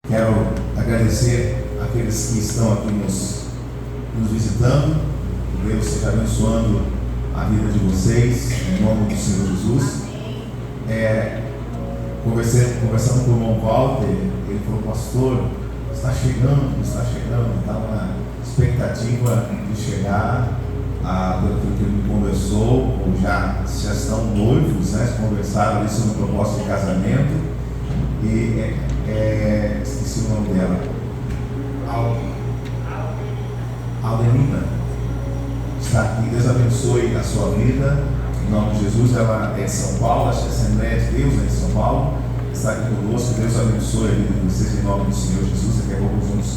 Quero agradecer aqueles que estão aqui nos visitando. Que Deus esteja abençoando a vida de vocês, em nome do Senhor Jesus. Conversando com o irmão Walter, ele falou: pastor, está chegando, está na expectativa de chegar. Pelo que ele me conversou, ou já estão noivos, né? Conversaram ali sobre a proposta de casamento. E esqueci o nome dela, Aldenina, está aqui. Deus abençoe a sua vida, em nome de Jesus. Ela é de São Paulo, acho que a Assembleia de Deus é de São Paulo, está aqui conosco. Deus abençoe a vida de vocês, em nome do Senhor Jesus. Daqui a pouco nós vamos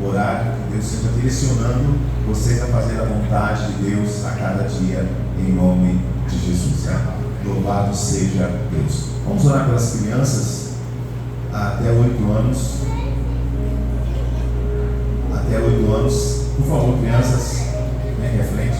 orar, que Deus esteja direcionando vocês a fazer a vontade de Deus a cada dia, em nome de Jesus. Louvado seja Deus. Vamos orar pelas crianças até 8 anos. Até 8 anos. Por favor, crianças, vem aqui à frente.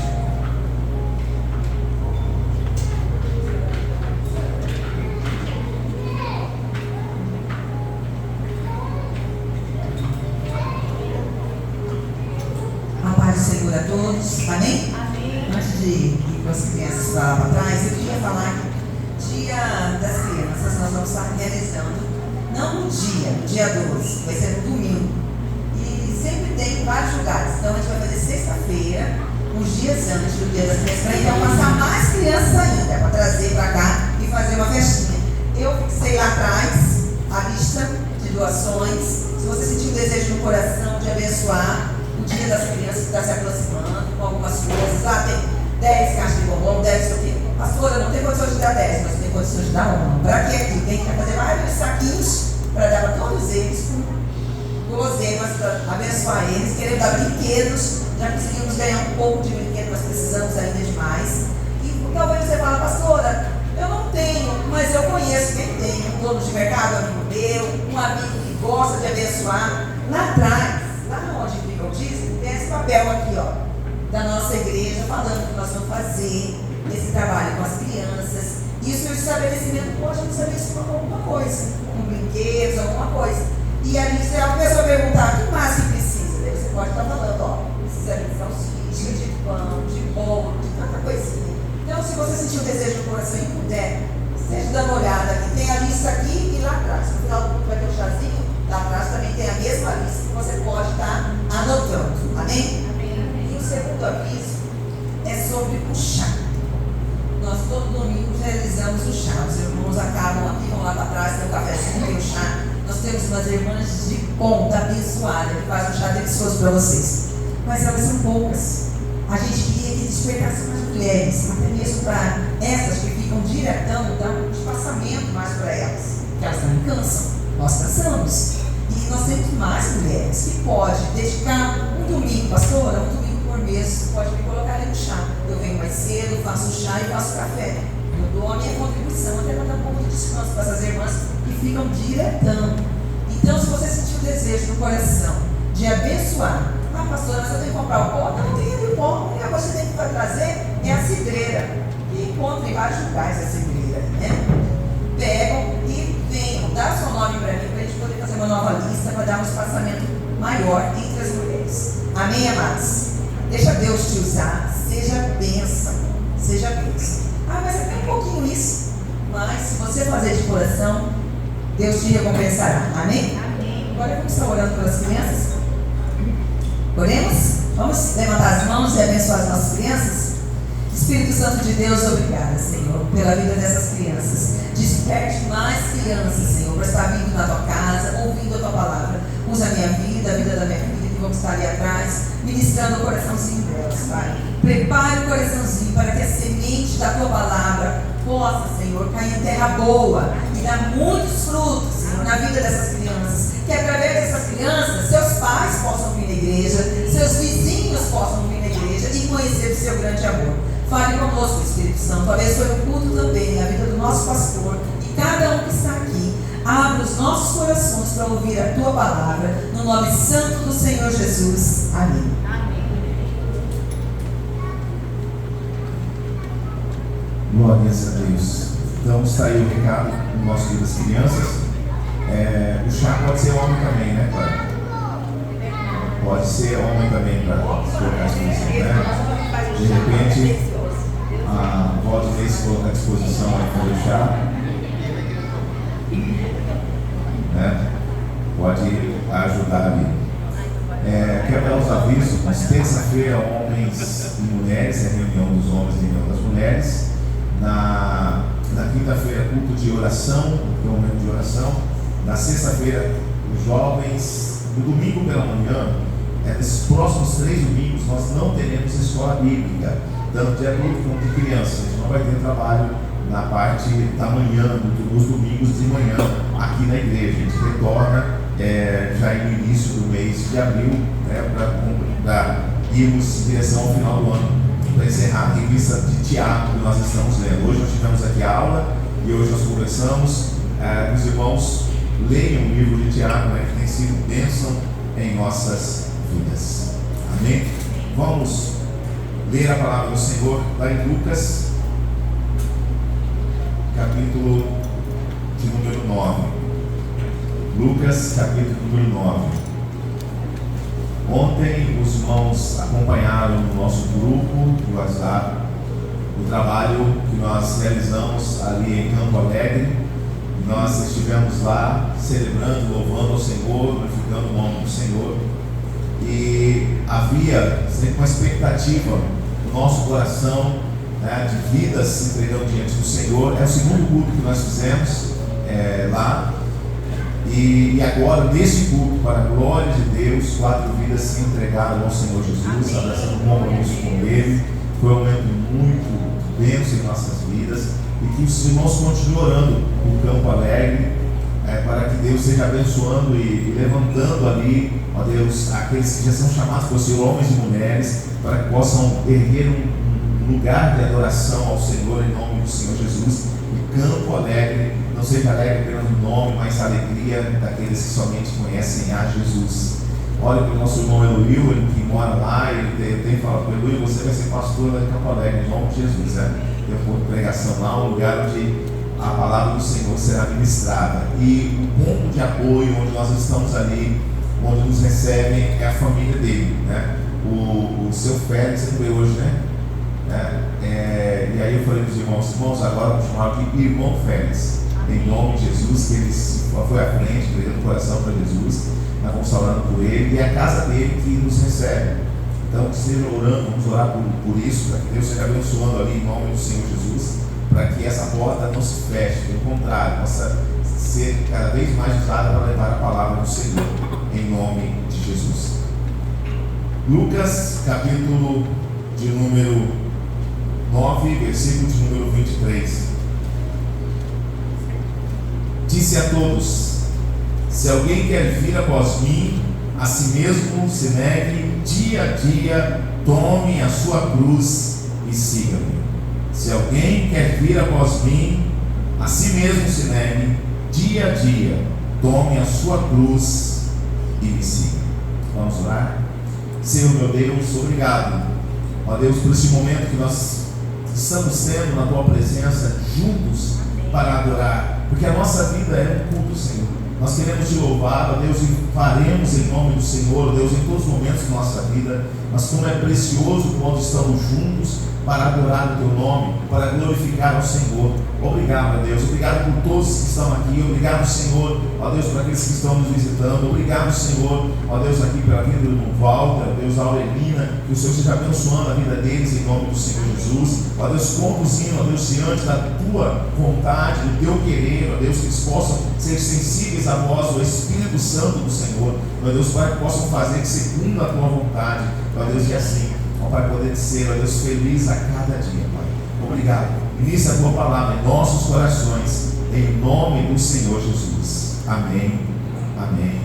A paz do Senhor a todos. Amém? Amém. Antes de ir com as crianças para trás, eu queria falar que Dia das Crianças nós vamos estar realizando, não no dia 12, vai ser no domingo. E sempre tem vários lugares. Então a gente vai fazer sexta-feira, uns dias antes do Dia das Crianças, para então passar mais crianças ainda, para trazer para cá e fazer uma festinha. Eu fixei lá atrás a lista de doações. Se você sentir o desejo no coração de abençoar o Dia das Crianças que está se aproximando com algumas coisas, lá tem 10 caixas de bombom, 10 isso aqui. Pastora, não tem condições de dar 10, mas tem condições de dar 1. Para que aqui? Tem que fazer vários saquinhos para dar para todos eles com guloseimas, para abençoar eles, querendo dar brinquedos. Já conseguimos ganhar um pouco de brinquedo, mas precisamos ainda de mais. E talvez você fale: pastora, eu não tenho, mas eu conheço quem tem. Um dono de mercado, amigo meu, um amigo que gosta de abençoar. Lá atrás, lá onde fica o dízimo, tem esse papel aqui, ó, da nossa igreja, falando que nós vamos fazer esse trabalho com as crianças. Isso o estabelecimento pode nos abençoar com alguma coisa, com brinquedos, alguma coisa. E ali, se a pessoa perguntar: o que mais que precisa? Daí você pode estar falando: ó, precisa de salsicha, de pão, de bolo, de tanta coisinha. Então, se você sentir o desejo no coração e puder, esteja dando uma olhada aqui. Tem a lista aqui e lá atrás. No final do vai ter um chazinho. Lá atrás também tem a mesma lista que você pode estar anotando. Amém? Amém. E o segundo aviso é sobre o chá. Nós todo domingo realizamos o chá. Os irmãos acabam aqui, vão lá para trás, tem um cafezinho, tem o chá. Nós temos umas irmãs de ponta abençoada que fazem um chá delicioso para vocês. Mas elas são poucas. A gente queria que despertasse mais mulheres, até mesmo para essas que ficam diretão, dar um espaçamento mais para elas, que elas também cansam. Nós cansamos. E nós temos mais mulheres que podem dedicar um domingo, pastora, um domingo por mês, pode me colocar ali no chá. Eu venho mais cedo, faço o chá e faço café. Eu dou a minha contribuição até para dar um pouco de descanso para essas irmãs que ficam diretão. Então, se você sentir o desejo no coração de abençoar: pastora, mas eu tenho que comprar o pó? Não tem ali o pó. A única coisa que você tem que trazer é a cidreira. E encontra em vários lugares a cidreira, né? Pegam e venham, dá seu nome para mim, para a gente poder fazer uma nova lista, para dar um espaçamento maior entre as mulheres. Amém, amados? Deixa Deus te usar. Seja bênção. Seja bênção. Mas é bem pouquinho isso. Mas se você fazer de coração, Deus te recompensará. Amém? Amém. Agora vamos estar orando pelas crianças. Oremos? Vamos levantar as mãos e abençoar as nossas crianças? Espírito Santo de Deus, obrigada, Senhor, pela vida dessas crianças. Desperte mais crianças, Senhor, para estar vindo na tua casa, ouvindo a tua palavra. Usa a minha vida, a vida da minha filha, que vamos estar ali atrás, ministrando o coraçãozinho delas, Pai. Prepare o coraçãozinho para que a semente da tua palavra possa, Senhor, cair em terra boa e dar muitos frutos, Senhor, na vida dessas crianças. Que através dessas crianças, seus pais possam vir na igreja, seus vizinhos possam vir na igreja e conhecer o seu grande amor. Fale conosco, Espírito Santo. Abençoe o culto também, a vida do nosso pastor e cada um que está aqui. Abra os nossos corações para ouvir a tua palavra, no nome santo do Senhor Jesus. Amém. Glórias a Deus. Então está aí o recado do nosso dia das crianças. O chá pode ser homem também, né, pai? Pode ser homem também para colocar à disposição, né? De repente, a Valdinei se colocar à disposição para fazer o chá, né? Pode ajudar ali. Quero dar os avisos. Terça-feira, homens e mulheres, é reunião dos homens e reunião das mulheres. Na quinta-feira, culto de oração, momento de oração. Na sexta-feira, os jovens. No domingo pela manhã, nesses próximos 3 domingos, nós não teremos escola bíblica, tanto de adulto quanto de criança. A gente não vai ter trabalho na parte da manhã, nos domingos de manhã, aqui na igreja. A gente retorna já no início do mês de abril, né, para irmos em direção ao final do ano, para encerrar a revista de teatro que nós estamos lendo. Hoje nós tivemos aqui a aula e hoje nós conversamos. Os irmãos leiam o livro de teatro, né, que tem sido bênção em nossas vidas. Amém? Vamos ler a palavra do Senhor lá em Lucas, capítulo de número 9. Lucas, capítulo número 9. Ontem os irmãos acompanharam no nosso grupo de WhatsApp o trabalho que nós realizamos ali em Campo Alegre. Nós estivemos lá celebrando, louvando ao Senhor, glorificando o nome do Senhor. E havia sempre uma expectativa no nosso coração, né, de vidas se entregando diante do Senhor. É o segundo culto que nós fizemos lá. E agora, nesse culto, para a glória de Deus, 4 vidas se entregaram ao Senhor Jesus, abraçando um compromisso com Ele. Foi um momento muito bênção em nossas vidas. E que os irmãos continuem orando por Campo Alegre, para que Deus esteja abençoando e levantando ali, ó Deus, aqueles que já são chamados por Senhor, homens e mulheres, para que possam erguer um lugar de adoração ao Senhor em nome do Senhor Jesus. E Campo Alegre não seja alegre apenas no nome, mas a alegria daqueles que somente conhecem a Jesus. Olha para o nosso irmão Eloil, ele que mora lá, ele tem falado para Eloil: você vai ser pastor lá de Campo Alegre, em nome de Jesus, né? Tem um ponto de pregação lá, um lugar onde a palavra do Senhor será ministrada. E o ponto de apoio onde nós estamos ali, onde nos recebem, é a família dele, né? O seu Félix, ele veio hoje, né? E aí eu falei para os irmãos, agora vamos chamar de irmão Félix, em nome de Jesus, que ele foi à frente, entregando o coração para Jesus. Nós vamos estar orando por ele, e é a casa dele que nos recebe. Então, esteja orando, vamos orar por isso, para que Deus esteja abençoando ali em nome do Senhor Jesus, para que essa porta não se feche, pelo contrário, possa ser cada vez mais usada para levar a palavra do Senhor, em nome de Jesus. Lucas, capítulo de número 9, versículo de número 23. Disse a todos: se alguém quer vir após mim, a si mesmo se negue dia a dia, tome a sua cruz e siga-me. Se alguém quer vir após mim, a si mesmo se negue dia a dia, tome a sua cruz e me siga. Vamos orar? Senhor meu Deus, obrigado, ó Deus, por esse momento que nós estamos tendo na tua presença juntos para adorar, porque a nossa vida é um culto, Senhor. Nós queremos te louvar, ó Deus, e faremos em nome do Senhor, ó Deus, em todos os momentos da nossa vida. Mas como é precioso quando estamos juntos para adorar o teu nome, para glorificar ao Senhor. Obrigado, ó Deus, obrigado por todos que estão aqui, obrigado, Senhor, ó Deus, por aqueles que estão nos visitando, obrigado, Senhor, ó Deus, aqui pela vida do Walter, ó Deus, a Aurelina, que o Senhor esteja abençoando a vida deles em nome do Senhor Jesus, ó Deus, conduzindo, ó Deus, diante da tua vontade, do teu querer, ó Deus, que eles possam ser sensíveis à voz do Espírito Santo do Senhor, ó Deus, para que possam fazer segundo a tua vontade, ó Deus, e assim, ó Pai, poder ser, ó Deus, feliz a cada dia, Pai. Obrigado. Inicia a tua palavra em nossos corações, em nome do Senhor Jesus. Amém. Amém.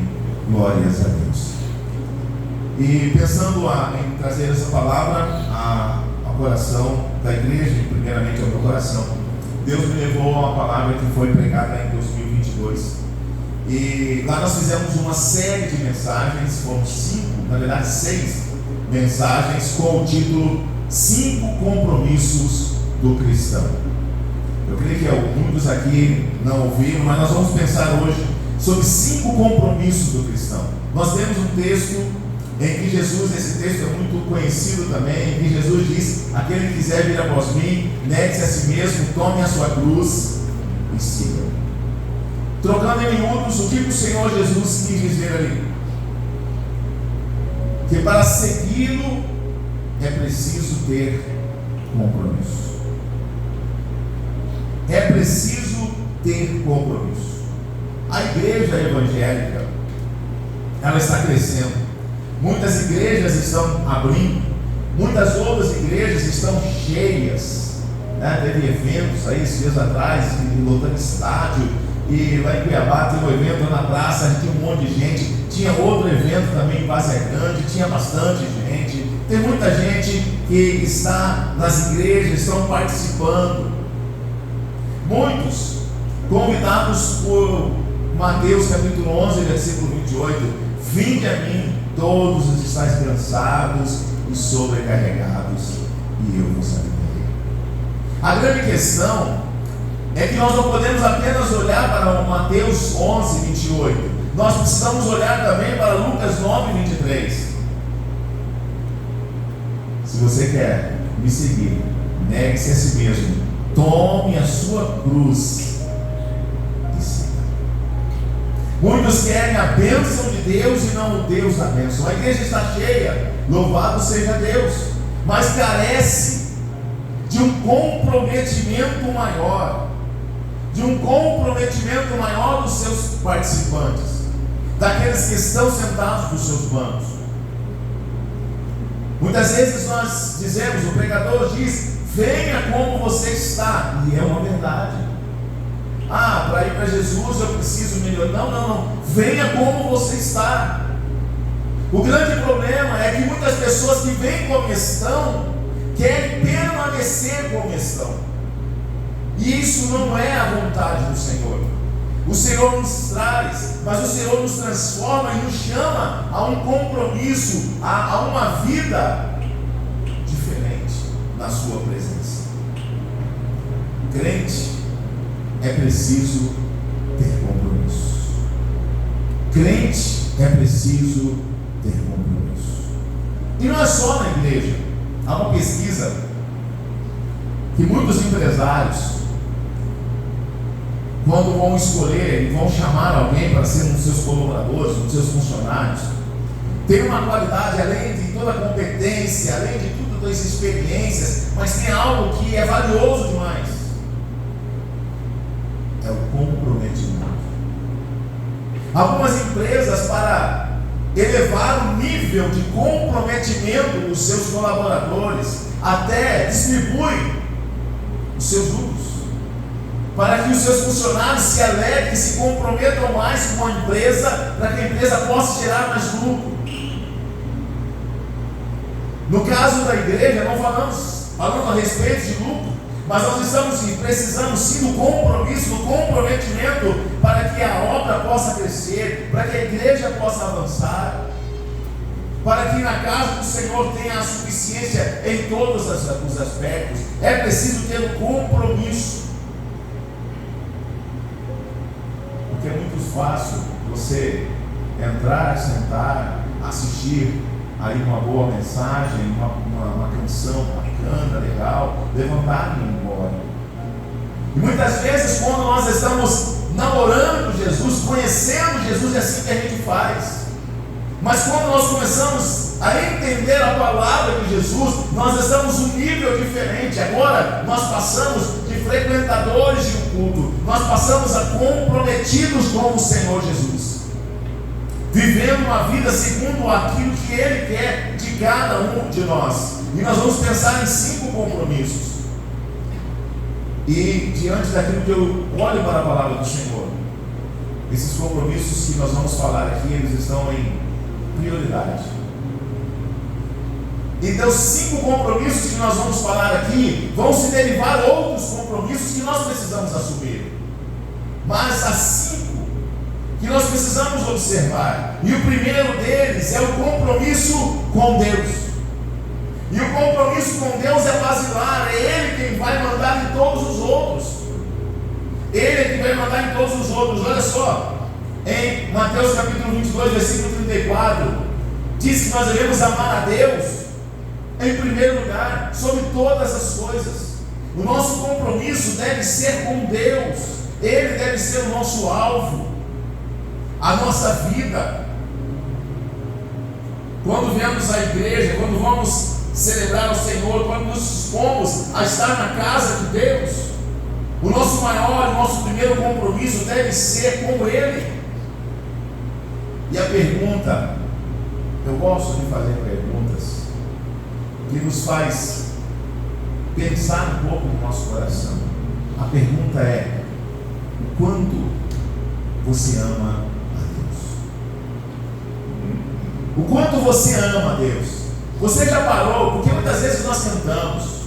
Glórias a Deus. E pensando em trazer essa palavra ao coração da igreja, e primeiramente ao meu coração, Deus me levou a uma palavra que foi pregada em 2022. E lá nós fizemos uma série de mensagens, foram 5, na verdade 6 mensagens, com o título 5 compromissos do cristão. Eu creio que muitos aqui não ouviram, mas nós vamos pensar hoje sobre 5 compromissos do cristão. Nós temos um texto em que Jesus, esse texto é muito conhecido também, em que Jesus diz: aquele que quiser vir após mim, negue-se a si mesmo, tome a sua cruz e siga. Trocando em miúdos, o que o Senhor Jesus quis dizer ali? Que para segui-lo é preciso ter compromisso. É preciso ter compromisso. A igreja evangélica, ela está crescendo. Muitas igrejas estão abrindo, muitas outras igrejas estão cheias, né? Teve eventos aí esses dias atrás, lotando estádio, e lá em Cuiabá teve um evento na praça, tinha um monte de gente. Tinha outro evento também em Várzea Grande, tinha bastante gente. Tem muita gente que está nas igrejas, estão participando. Muitos convidados por Mateus capítulo 11, versículo 28: vinde a mim todos os estáis cansados e sobrecarregados, e eu vos aliviarei. A grande questão é que nós não podemos apenas olhar para Mateus 11, 28. Nós precisamos olhar também para Lucas 9, 23. Se você quer me seguir, negue-se a si mesmo, tome a sua cruz e siga. Muitos querem a bênção de Deus e não o Deus da bênção. A igreja está cheia, louvado seja Deus, mas carece de um comprometimento maior, dos seus participantes, daqueles que estão sentados nos seus bancos. Muitas vezes nós dizemos, o pregador diz: venha como você está, e é uma verdade. Para ir para Jesus eu preciso melhorar. Não, venha como você está. O grande problema é que muitas pessoas que vêm como estão querem permanecer como estão, e isso não é a vontade do Senhor. O Senhor nos traz, mas o Senhor nos transforma e nos chama a um compromisso, a uma vida diferente na sua presença. Crente é preciso ter compromisso. Crente é preciso ter compromisso. E não é só na igreja. Há uma pesquisa que muitos empresários, quando vão escolher e vão chamar alguém para ser um dos seus colaboradores, um dos seus funcionários, tem uma qualidade, além de toda a competência, além de tudo, todas as experiências, mas tem algo que é valioso demais: é o comprometimento. Algumas empresas, para elevar o nível de comprometimento dos seus colaboradores, até distribuem os seus lucros, para que os seus funcionários se alegrem, se comprometam mais com a empresa, para que a empresa possa gerar mais lucro. No caso da igreja, não falando a respeito de lucro, mas nós precisamos sim do compromisso, do comprometimento, para que a obra possa crescer, para que a igreja possa avançar, para que na casa do Senhor tenha a suficiência em todos os aspectos. É preciso ter um compromisso. Porque é muito fácil você entrar, sentar, assistir aí uma boa mensagem, uma canção bacana, legal, levantar e ir embora. E muitas vezes, quando nós estamos namorando Jesus, conhecendo Jesus, é assim que a gente faz. Mas quando nós começamos a entender a palavra de Jesus, nós estamos um nível diferente. Agora nós passamos de frequentadores de um culto, nós passamos a comprometidos com o Senhor Jesus, vivendo uma vida segundo aquilo que Ele quer de cada um de nós. E nós vamos pensar em 5 compromissos. E diante daquilo que eu olho para a palavra do Senhor, esses compromissos que nós vamos falar aqui, eles estão em prioridade. Então, 5 compromissos que nós vamos falar aqui vão se derivar outros compromissos que nós precisamos assumir. Mas há 5 que nós precisamos observar. E o primeiro deles é o compromisso com Deus. E o compromisso com Deus é basilar, é Ele quem vai mandar em todos os outros. Ele é que vai mandar em todos os outros. Olha só, em Mateus capítulo 22, versículo 34, diz que nós devemos amar a Deus em primeiro lugar, sobre todas as coisas. O nosso compromisso deve ser com Deus, Ele deve ser o nosso alvo, a nossa vida. Quando viemos à igreja, quando vamos celebrar o Senhor, quando nos dispomos a estar na casa de Deus, o nosso maior, o nosso primeiro compromisso deve ser com Ele. E a pergunta, eu gosto de fazer perguntas que nos faz pensar um pouco no nosso coração. A pergunta é: o quanto você ama a Deus? O quanto você ama a Deus? Você já parou? Porque muitas vezes nós cantamos: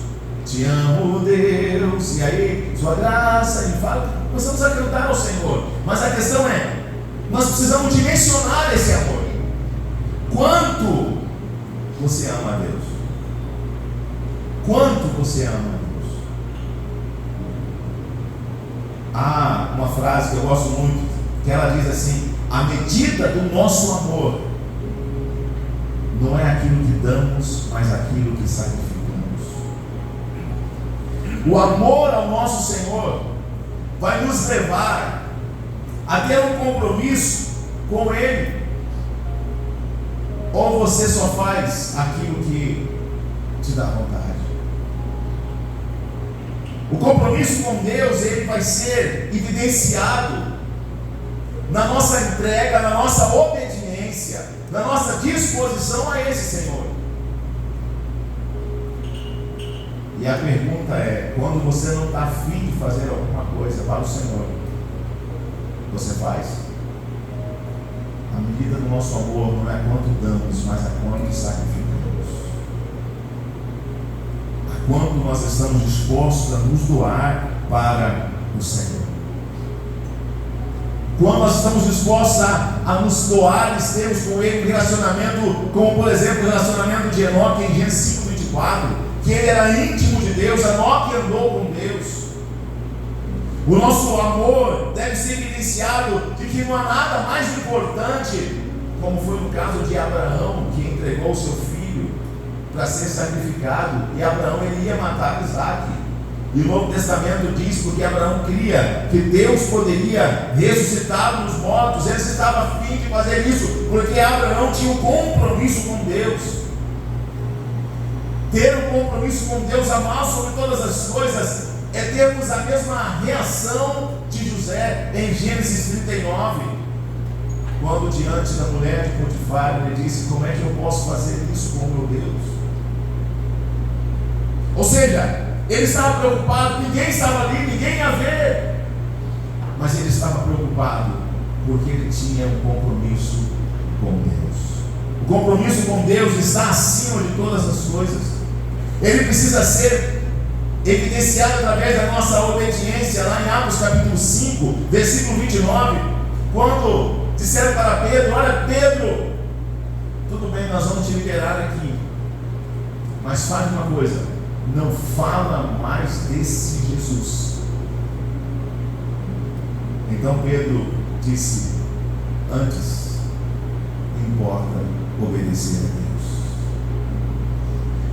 te amo, Deus, e aí, sua graça, e fala, começamos a cantar ao Senhor. Mas a questão é, nós precisamos dimensionar esse amor. Quanto você ama a Deus? Quanto você ama a Deus? Há uma frase que eu gosto muito, que ela diz assim: a medida do nosso amor não é aquilo que damos, mas aquilo que sacrificamos. O amor ao nosso Senhor vai nos levar a ter um compromisso com Ele. Ou você só faz aquilo que te dá vontade? O compromisso com Deus, ele vai ser evidenciado na nossa entrega, na nossa obediência, na nossa disposição a esse Senhor. E a pergunta é: quando você não está afim de fazer alguma coisa para o Senhor, você faz? A medida do nosso amor não é quanto damos, mas a quanto sacrificamos. A quanto nós estamos dispostos a nos doar para o Senhor. Quando nós estamos dispostos a nos doar, nós temos com Ele um relacionamento, como por exemplo o relacionamento de Enoque em Gênesis 5:24, que ele era íntimo de Deus, Enoque andou com Deus. O nosso amor deve ser evidenciado de que não há nada mais importante, como foi no caso de Abraão, que entregou o seu filho para ser sacrificado, e Abraão ele ia matar Isaac. E o Novo Testamento diz, porque Abraão cria que Deus poderia ressuscitar dos mortos, ele estava a fim de fazer isso, porque Abraão tinha um compromisso com Deus. Ter um compromisso com Deus, amar sobre todas as coisas, é termos a mesma reação de José em Gênesis 39, quando diante da mulher de Potifar, ele disse: como é que eu posso fazer isso com o meu Deus? Ou seja, ele estava preocupado, ninguém estava ali, ninguém ia ver, mas ele estava preocupado porque ele tinha um compromisso com Deus. O compromisso com Deus está acima de todas as coisas. Ele precisa ser evidenciado através da nossa obediência. Lá em Atos capítulo 5, versículo 29, quando disseram para Pedro: olha Pedro, tudo bem, nós vamos te liberar aqui, mas faz uma coisa, não fala mais desse Jesus. Então Pedro disse: antes importa obedecer a Deus.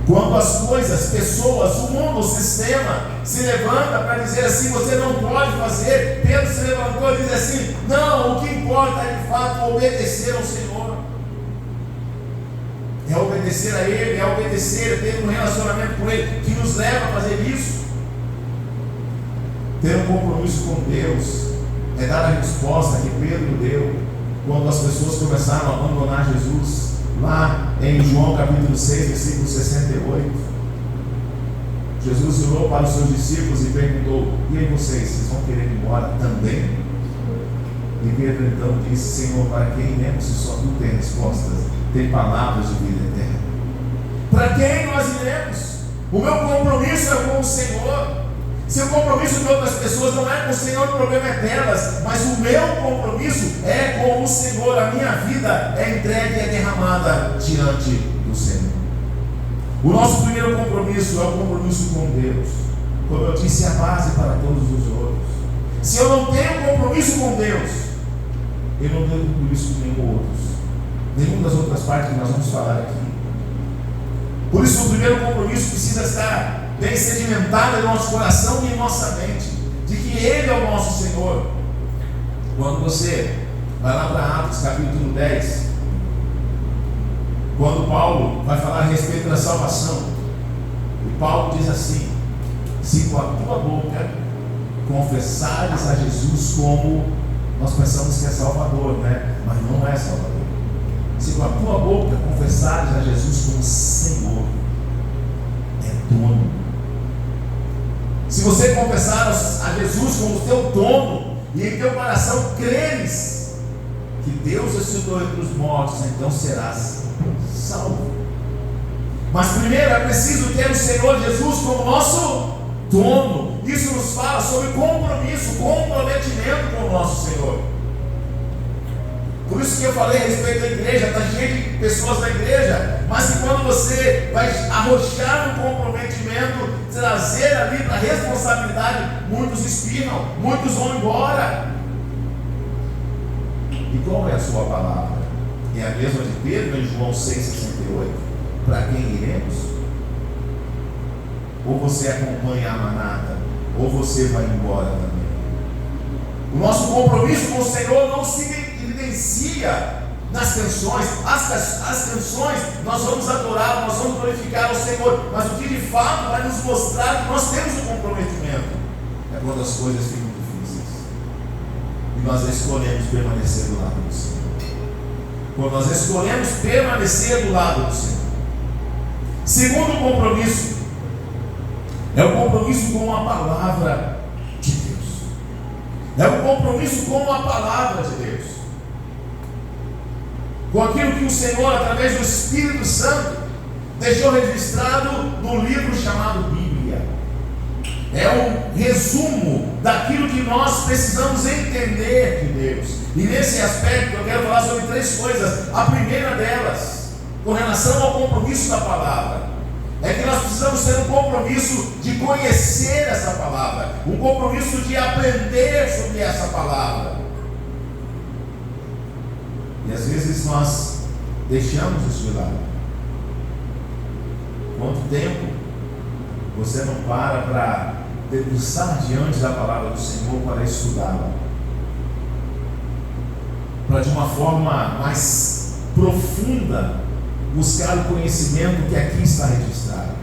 Quando as coisas, pessoas, o mundo, o sistema se levanta para dizer assim: você não pode fazer, Pedro se levantou e disse assim: não, o que importa é de fato obedecer ao Senhor, é obedecer a Ele, é obedecer, é ter um relacionamento com Ele que nos leva a fazer isso. Ter um compromisso com Deus é dar a resposta que Pedro deu quando as pessoas começaram a abandonar Jesus, lá em João capítulo 6, versículo 68. Jesus olhou para os seus discípulos e perguntou: e aí vocês vão querer ir embora também? E Pedro então disse: Senhor, para quem iremos se só tu tem respostas, tem palavras de vida eterna? Para quem nós iremos? O meu compromisso é com o Senhor. Se o compromisso de outras pessoas não é com o Senhor, o problema é delas, mas o meu compromisso é com o Senhor. A minha vida é entregue e é derramada diante do Senhor. O nosso primeiro compromisso é o compromisso com Deus. Como eu disse, é a base para todos os outros. Se eu não tenho compromisso com Deus, ele não teve compromisso com nenhuma das outras partes que nós vamos falar aqui. Por isso, o primeiro compromisso precisa estar bem sedimentado em nosso coração e em nossa mente, de que Ele é o nosso Senhor. Quando você vai lá para Atos capítulo 10, quando Paulo vai falar a respeito da salvação, e Paulo diz assim: se com a tua boca confessares a Jesus como, nós pensamos que é Salvador, né? Mas não é Salvador. Se com a tua boca confessares a Jesus como Senhor, é dono. Se você confessar a Jesus como teu dono, e em teu coração creres que Deus ressuscitou entre os mortos, então serás salvo. Mas primeiro é preciso ter o Senhor Jesus como nosso dono. Isso nos fala sobre compromisso, comprometimento com o nosso Senhor. Por isso que eu falei a respeito da igreja, está cheio de pessoas na igreja, mas que quando você vai arrochar no comprometimento, trazer ali para a responsabilidade, muitos espirram, muitos vão embora. E qual é a sua palavra? É a mesma de Pedro em João 6,68. Para quem iremos? Ou você acompanha a manada, ou você vai embora também. O nosso compromisso com o Senhor não se evidencia nas canções. As canções, nós vamos adorar, nós vamos glorificar o Senhor, mas o que de fato vai nos mostrar que nós temos um comprometimento é quando as coisas ficam difíceis e nós escolhemos permanecer do lado do Senhor. Quando nós escolhemos permanecer do lado do Senhor. Segundo compromisso é o compromisso com a palavra de Deus. É o compromisso com a palavra de Deus, com aquilo que o Senhor, através do Espírito Santo, deixou registrado no livro chamado Bíblia. É um resumo daquilo que nós precisamos entender de Deus. E nesse aspecto eu quero falar sobre 3 coisas. A primeira delas, com relação ao compromisso da palavra, é que nós precisamos ter um compromisso de conhecer essa palavra, um compromisso de aprender sobre essa palavra. E às vezes nós deixamos isso de lado. Quanto tempo você não para debruçar diante da palavra do Senhor para estudá-la, para de uma forma mais profunda buscar o conhecimento que aqui está registrado?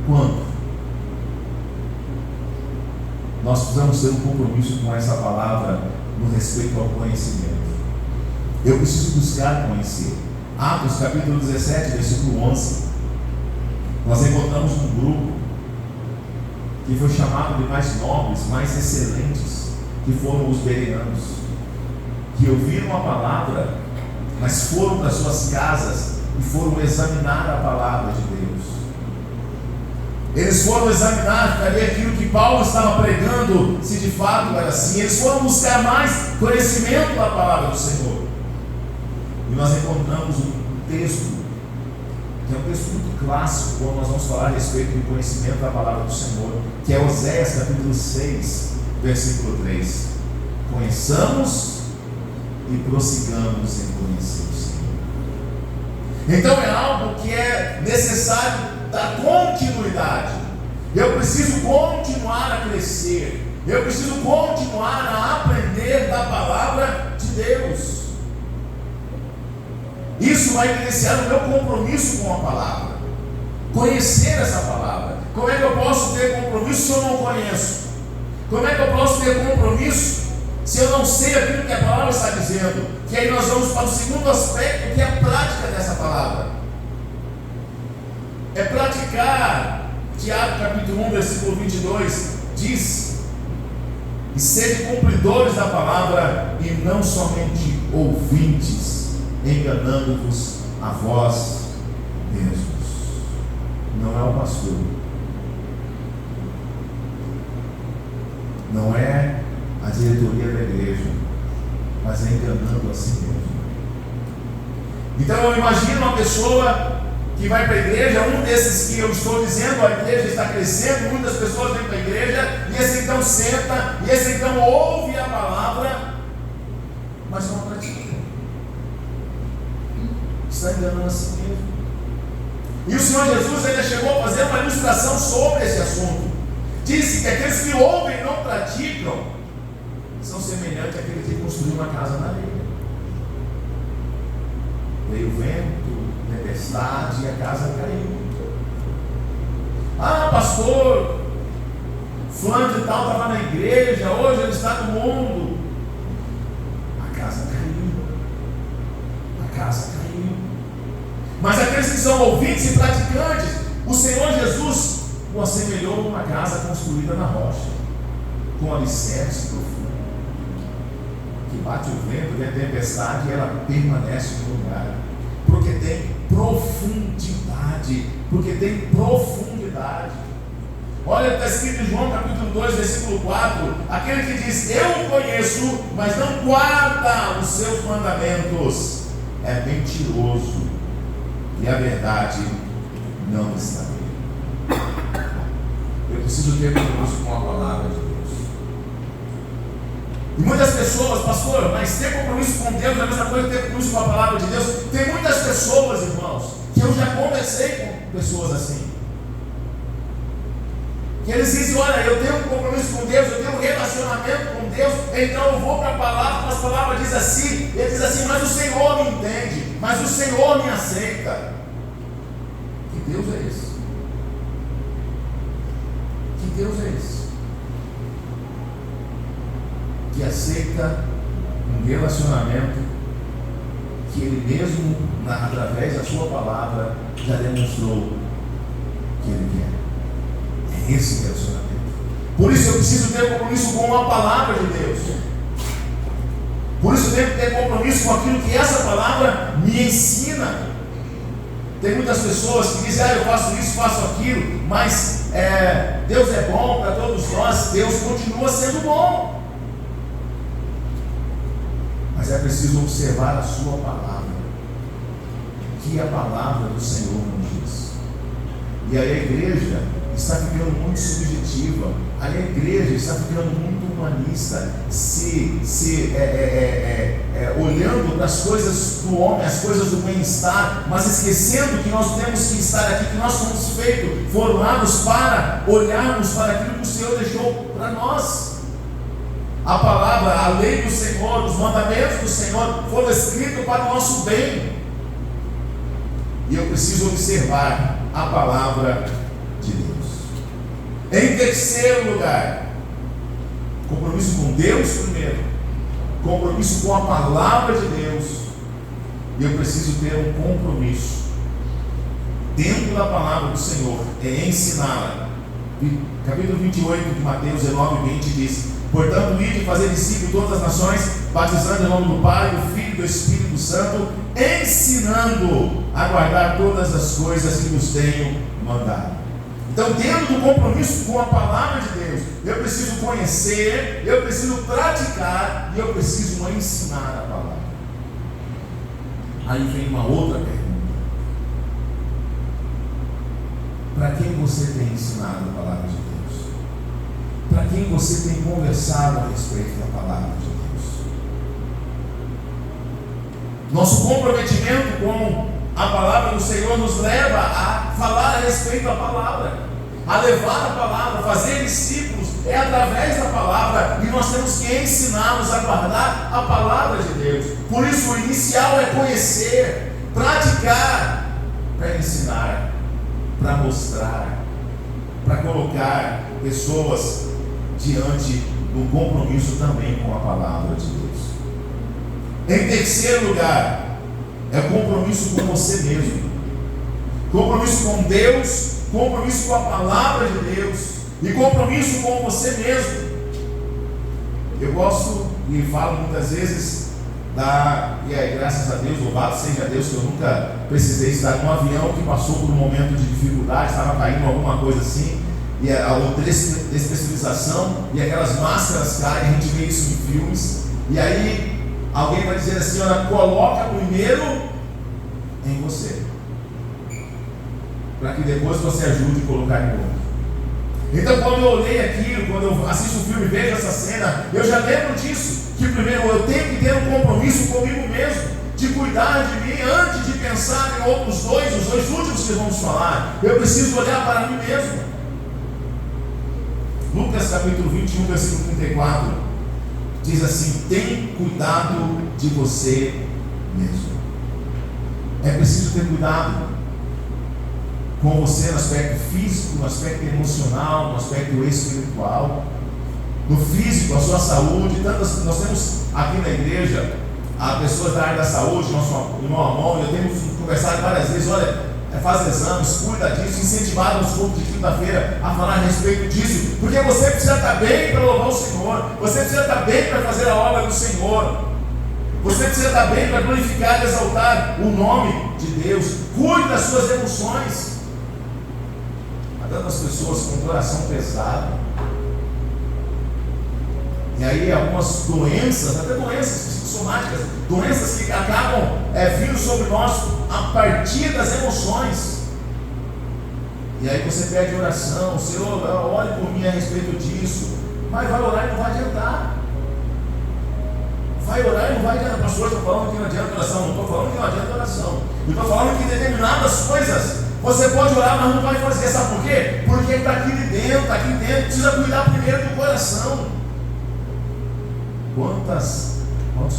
Quando? Nós precisamos ter um compromisso com essa palavra no respeito ao conhecimento. Eu preciso buscar conhecer. Atos capítulo 17, versículo 11. Nós encontramos um grupo que foi chamado de mais nobres, mais excelentes, que foram os bereanos, que ouviram a palavra, mas foram para suas casas e foram examinar a palavra de Deus. Eles foram examinar para ver aquilo que Paulo estava pregando, se de fato era assim. Eles foram buscar mais conhecimento da palavra do Senhor. E nós encontramos um texto, que é um texto muito clássico, quando nós vamos falar a respeito do conhecimento da palavra do Senhor, que é Oséias capítulo 6, versículo 3. Conheçamos e prossigamos em conhecer o Senhor. Então é algo que é necessário dar continuidade. Eu preciso continuar a crescer. Eu preciso continuar a aprender da palavra de Deus. Isso vai evidenciar o meu compromisso com a palavra. Conhecer essa palavra. Como é que eu posso ter compromisso se eu não conheço? Como é que eu posso ter compromisso se eu não sei aquilo que a palavra está dizendo? Que aí nós vamos para o segundo aspecto, que é a prática dessa palavra. É praticar. Tiago capítulo 1, versículo 22 diz: e sede cumpridores da palavra e não somente ouvintes, enganando-vos a vós mesmos. Não é o pastor, não é a diretoria da igreja, mas é enganando a si mesmo. Então eu imagino uma pessoa que vai para a igreja, um desses que eu estou dizendo, a igreja está crescendo, muitas pessoas vêm para a igreja, e esse então senta, e esse então ouve a palavra, mas não pratica. Está enganando a si mesmo. E o Senhor Jesus ainda chegou a fazer uma ilustração sobre esse assunto. Disse que aqueles que ouvem e não praticam são semelhantes àquele que construiu uma casa na areia. Veio vento, tempestade e a casa caiu. Ah, pastor, fulano de tal estava na igreja, hoje ele está no mundo. A casa caiu. A casa caiu. Mas aqueles que são ouvintes e praticantes, o Senhor Jesus o assemelhou a uma casa construída na rocha, com alicerce profundo, que bate o vento, vem a tempestade e ela permanece no lugar, porque tem profundidade, Olha, está escrito em João capítulo 2, versículo 4, aquele que diz, eu o conheço, mas não guarda os seus mandamentos, é mentiroso, e a verdade não está nele. Eu preciso ter compromisso com a palavra de Deus. E muitas pessoas, pastor, mas ter compromisso com Deus é a mesma coisa que ter compromisso com a palavra de Deus. Tem muitas pessoas, irmãos, que eu já conversei com pessoas assim, que eles dizem, olha, eu tenho um compromisso com Deus, eu tenho um relacionamento com Deus, então eu vou para a palavra, mas a palavra diz assim, ele diz assim, mas o Senhor me entende, mas o Senhor me aceita. Que Deus é esse? Que Deus é esse? Que aceita um relacionamento que Ele mesmo, através da sua palavra, já demonstrou que Ele quer. É esse relacionamento. Por isso eu preciso ter compromisso com a palavra de Deus. Por isso eu tenho que ter compromisso com aquilo que essa palavra me ensina. Tem muitas pessoas que dizem, eu faço isso, faço aquilo, mas Deus é bom para todos nós, Deus continua sendo bom. Mas é preciso observar a sua palavra, que a palavra do Senhor nos diz. E aí a igreja está ficando muito subjetiva, aí a igreja está ficando muito humanista, olhando para as coisas do homem, as coisas do bem-estar, mas esquecendo que nós temos que estar aqui, que nós somos formados para olharmos para aquilo que o Senhor deixou para nós. A palavra, a lei do Senhor, os mandamentos do Senhor foram escritos para o nosso bem. E eu preciso observar a palavra de Deus. Em terceiro lugar, compromisso com Deus primeiro, compromisso com a palavra de Deus, e eu preciso ter um compromisso dentro da palavra do Senhor, é ensiná-la. Capítulo 28 de Mateus 19:20 diz, portanto, ide e fazer discípulos de todas as nações, batizando em nome do Pai, do Filho e do Espírito Santo, ensinando a guardar todas as coisas que nos tenho mandado. Então, dentro do compromisso com a palavra de Deus, eu preciso conhecer, eu preciso praticar e eu preciso ensinar a palavra. Aí vem uma outra pergunta: para quem você tem ensinado a palavra de Deus? Para quem você tem conversado a respeito da palavra de Deus? Nosso comprometimento com a palavra do Senhor nos leva a falar a respeito da palavra, a levar a palavra, fazer discípulos, é através da palavra, e nós temos que ensiná-los a guardar a palavra de Deus. Por isso o inicial é conhecer, praticar, para ensinar, para mostrar, para colocar pessoas diante do compromisso também com a palavra de Deus. Em terceiro lugar, é compromisso com você mesmo, compromisso com Deus, compromisso com a palavra de Deus e compromisso com você mesmo. Eu gosto e falo muitas vezes e aí, graças a Deus, louvado seja Deus, que eu nunca precisei estar num avião que passou por um momento de dificuldade, estava caindo alguma coisa assim, e a despressurização, e aquelas máscaras caem, a gente vê isso em filmes, e aí alguém vai dizer assim: olha, coloca primeiro em você. para que depois você ajude a colocar em outro. Então, quando eu olhei aquilo, quando eu assisto o filme e vejo essa cena, eu já lembro disso, que primeiro eu tenho que ter um compromisso comigo mesmo, de cuidar de mim antes de pensar em outros dois, os dois últimos que vamos falar. Eu preciso olhar para mim mesmo. Lucas capítulo 21, versículo 34, diz assim: tem cuidado de você mesmo. É preciso ter cuidado com você no aspecto físico, no aspecto emocional, no aspecto espiritual. No físico, a sua saúde. Nós temos aqui na igreja pessoas da área da saúde, nosso irmão Amon, eu tenho conversado várias vezes: olha, faz exames, cuida disso, incentivado nos cultos de quinta-feira a falar a respeito disso, porque você precisa estar bem para louvar o Senhor, você precisa estar bem para fazer a obra do Senhor, você precisa estar bem para glorificar e exaltar o nome de Deus. Cuide das suas emoções. Há tantas pessoas com o coração pesado, e aí algumas doenças, até doenças psicossomáticas, doenças que acabam vindo sobre nós a partir das emoções. E aí você pede oração: Senhor, ore por mim a respeito disso. Mas vai orar e não vai adiantar. Vai orar e não vai adiantar. Pastor, estou falando que não adianta oração. Não estou falando que não adianta oração. Eu estou falando que determinadas coisas você pode orar, mas não vai fazer. Sabe por quê? Porque está aqui dentro, precisa cuidar primeiro do coração. Quantos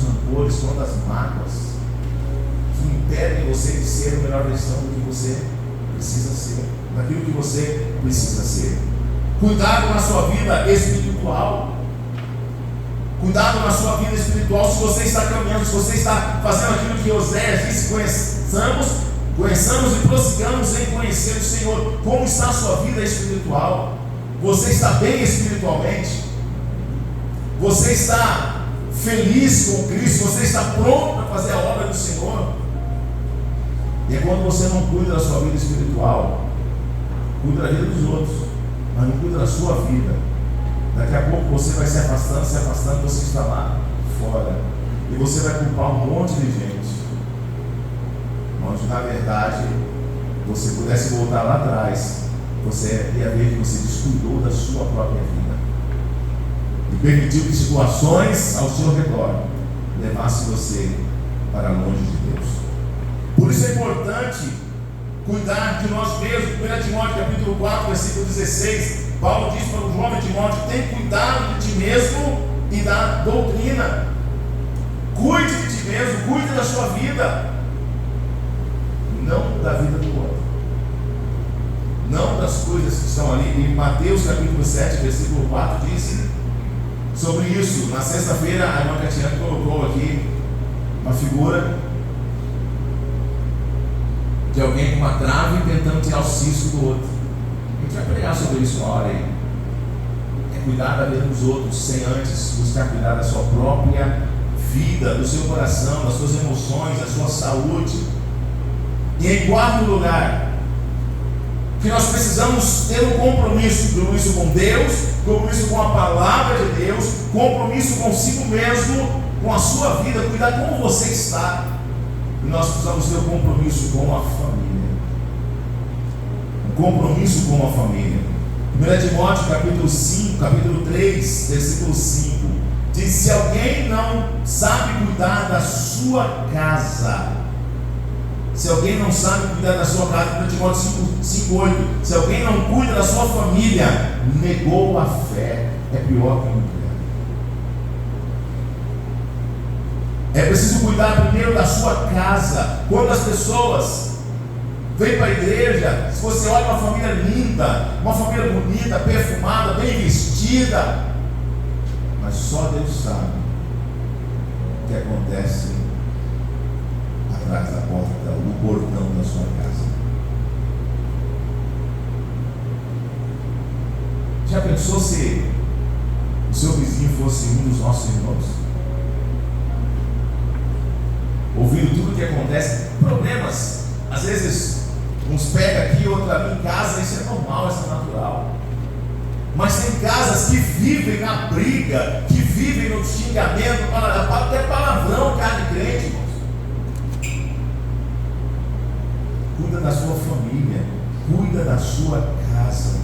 rancores, quantas mágoas que impedem você de ser a melhor versão do que você precisa ser, daquilo que você precisa ser. Cuidado na sua vida espiritual. Cuidado na sua vida espiritual. Se você está caminhando, se você está fazendo aquilo que Oséias disse: conheçamos e prossigamos em conhecer o Senhor. Como está a sua vida espiritual? Você está bem espiritualmente? Você está feliz com Cristo? Você está pronto para fazer a obra do Senhor? E é quando você não cuida da sua vida espiritual, cuida da vida dos outros, mas não cuida da sua vida. Daqui a pouco você vai se afastando, você está lá fora, e você vai culpar um monte de gente, onde na verdade você pudesse voltar lá atrás, você ia ver que você descuidou da sua própria vida e permitiu que situações ao seu redor levassem você para longe de Deus. Por isso é importante cuidar de nós mesmos. 1 Timóteo capítulo 4, versículo 16, Paulo diz para o jovem Timóteo: tem cuidado de ti mesmo e da doutrina. Cuide de ti mesmo, cuide da sua vida, não da vida do outro, não das coisas que estão ali. Em Mateus capítulo 7, versículo 4 diz sobre isso. Na sexta-feira a irmã Catiana colocou aqui uma figura de alguém com uma trave tentando tirar o cisco do outro. A gente vai pregar sobre isso uma hora aí. É cuidar da vida dos outros sem antes buscar cuidar da sua própria vida, do seu coração, das suas emoções, da sua saúde. E em quarto lugar, que nós precisamos ter um compromisso com Deus, compromisso com a palavra de Deus, compromisso consigo mesmo, com a sua vida, cuidar como você está. E nós precisamos ter um compromisso com a família. Um compromisso com a família. 1 Timóteo capítulo 3, versículo 5 diz: se alguém não sabe cuidar da sua casa, se alguém não sabe cuidar da sua casa, 1 Timóteo 5:8, se alguém não cuida da sua família, negou a fé, é pior que um inferno. É preciso cuidar primeiro da sua casa. Quando as pessoas vêm para a igreja, se você olha uma família linda, uma família bonita, perfumada, bem vestida, mas só Deus sabe o que acontece atrás da porta, no portão da sua casa. Já pensou se o seu vizinho fosse um dos nossos irmãos? Ouvindo tudo o que acontece, problemas, às vezes uns pega aqui, outro ali em casa, isso é normal, isso é natural. Mas tem casas que vivem na briga, que vivem no xingamento, até palavrão, cara de crente, irmãos. Cuida da sua família, cuida da sua casa.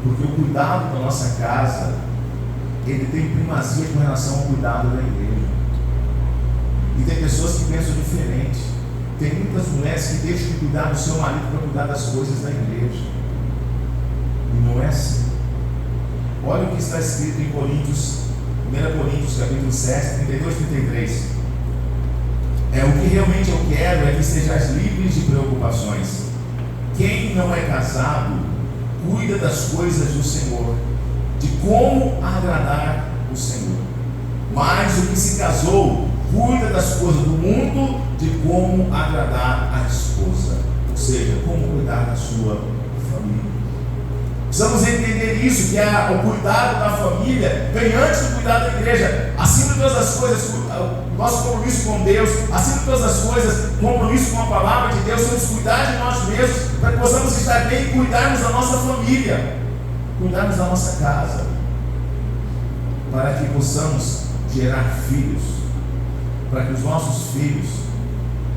Porque o cuidado da nossa casa, ele tem primazia com relação ao cuidado da igreja. E tem pessoas que pensam diferente. Tem muitas mulheres que deixam de cuidar do seu marido para cuidar das coisas da igreja. E não é assim. Olha o que está escrito em Coríntios, 1 Coríntios capítulo 7, 32 e 33. O que realmente eu quero é que estejais livres de preocupações. Quem não é casado, cuida das coisas do Senhor, de como agradar o Senhor. Mas o que se casou, cuida das coisas do mundo, de como agradar a esposa. Ou seja, como cuidar da sua família. Precisamos entender isso, que o cuidado da família vem antes do cuidado da igreja. Acima de todas as coisas, o nosso compromisso com Deus, acima de todas as coisas, compromisso com a palavra de Deus, temos que cuidar de nós mesmos, para que possamos estar bem e cuidarmos da nossa família, cuidarmos da nossa casa, para que possamos gerar filhos, para que os nossos filhos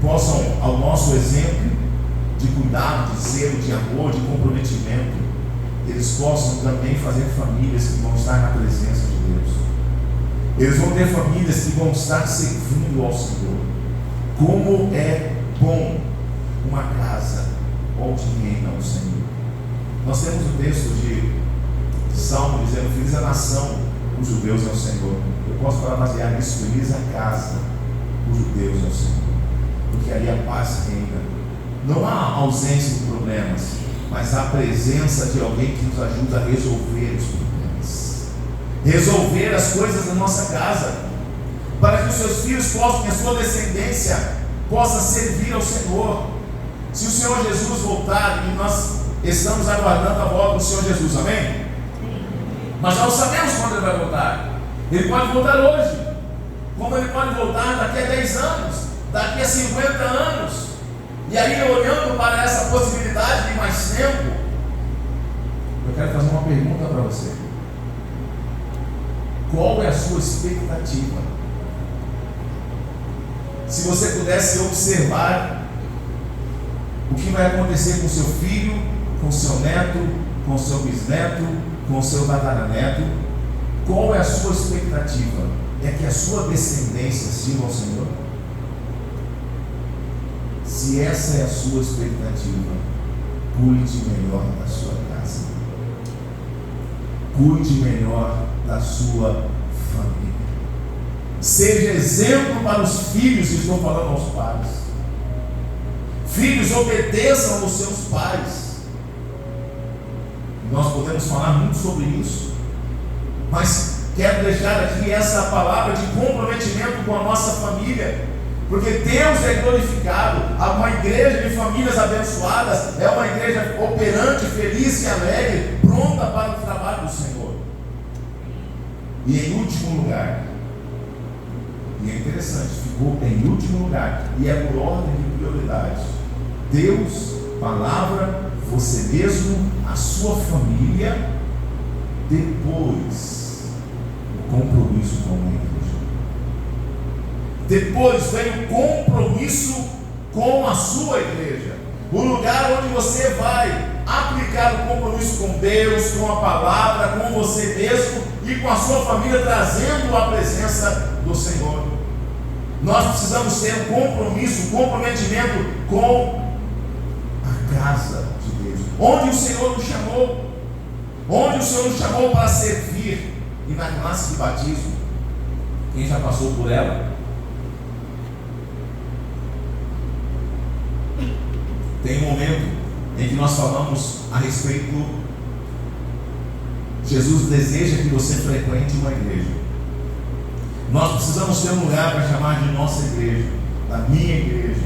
possam, ao nosso exemplo de cuidado, de zelo, de amor, de comprometimento, eles possam também fazer famílias que vão estar na presença de Deus. Eles vão ter famílias que vão estar servindo ao Senhor. Como é bom uma casa onde reina o Senhor. Nós temos o texto de Salmo dizendo: feliz a nação cujo Deus é o Senhor. Eu posso basear nisso: feliz a casa cujo Deus é o Senhor, porque ali a paz reina. Não há ausência de problemas, mas há a presença de alguém que nos ajuda a resolver os problemas, resolver as coisas da nossa casa, para que os seus filhos possam, que a sua descendência possa servir ao Senhor. Se o Senhor Jesus voltar, e nós estamos aguardando a volta do Senhor Jesus, amém? Mas não sabemos quando Ele vai voltar. Ele pode voltar hoje, como Ele pode voltar daqui a 10 anos, daqui a 50 anos. E aí, olhando para essa possibilidade de mais tempo, eu quero fazer uma pergunta para você. Qual é a sua expectativa? Se você pudesse observar o que vai acontecer com o seu filho, com o seu neto, com o seu bisneto, com o seu tataraneto, qual é a sua expectativa? É que a sua descendência sirva ao Senhor? Se essa é a sua expectativa, cuide melhor da sua casa, cuide melhor da sua família, seja exemplo para os filhos. Estou falando aos pais. Filhos, obedeçam aos seus pais. Nós podemos falar muito sobre isso, mas quero deixar aqui essa palavra de comprometimento com a nossa família. Porque Deus é glorificado. Uma igreja de famílias abençoadas é uma igreja operante, feliz e alegre, pronta para o trabalho do Senhor. E em último lugar, e é interessante, ficou em último lugar, e é por ordem de prioridade: Deus, palavra, você mesmo, a sua família, depois o compromisso com a igreja. Depois vem o compromisso com a sua igreja, o lugar onde você vai aplicar o compromisso com Deus, com a palavra, com você mesmo e com a sua família, trazendo a presença do Senhor. Nós precisamos ter um compromisso, um comprometimento com a casa de Deus, onde o Senhor nos chamou, para servir. E na classe de batismo, quem já passou por ela, tem um momento em que nós falamos a respeito. Jesus deseja que você frequente uma igreja. Nós precisamos ter um lugar para chamar de nossa igreja, da minha igreja,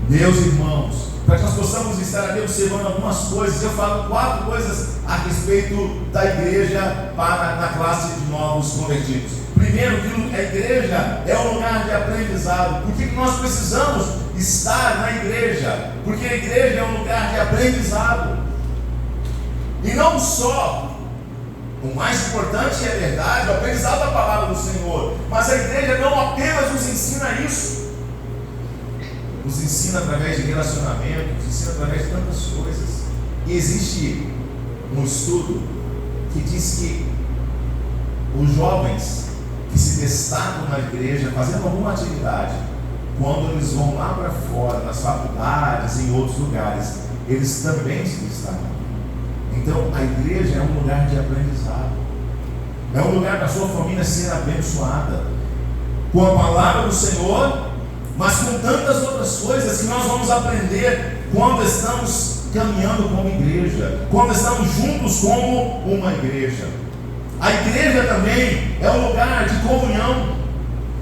meus irmãos, para que nós possamos estar ali observando algumas coisas. Eu falo 4 coisas a respeito da igreja na classe de novos convertidos. Primeiro, que a igreja é um lugar de aprendizado. Por que nós precisamos estar na igreja? Porque a igreja é um lugar de aprendizado. E não só, o mais importante é verdade, o aprendizado da palavra do Senhor, mas a igreja não apenas nos ensina isso. nos ensina através de relacionamento, nos ensina através de tantas coisas. E existe um estudo que diz que os jovens que se destacam na igreja fazendo alguma atividade, quando eles vão lá para fora, nas faculdades, em outros lugares, eles também se destacam. Então a igreja é um lugar de aprendizado, é um lugar da sua família ser abençoada com a palavra do Senhor, mas com tantas outras coisas que nós vamos aprender quando estamos caminhando como igreja, quando estamos juntos como uma igreja. A igreja também é um lugar de comunhão,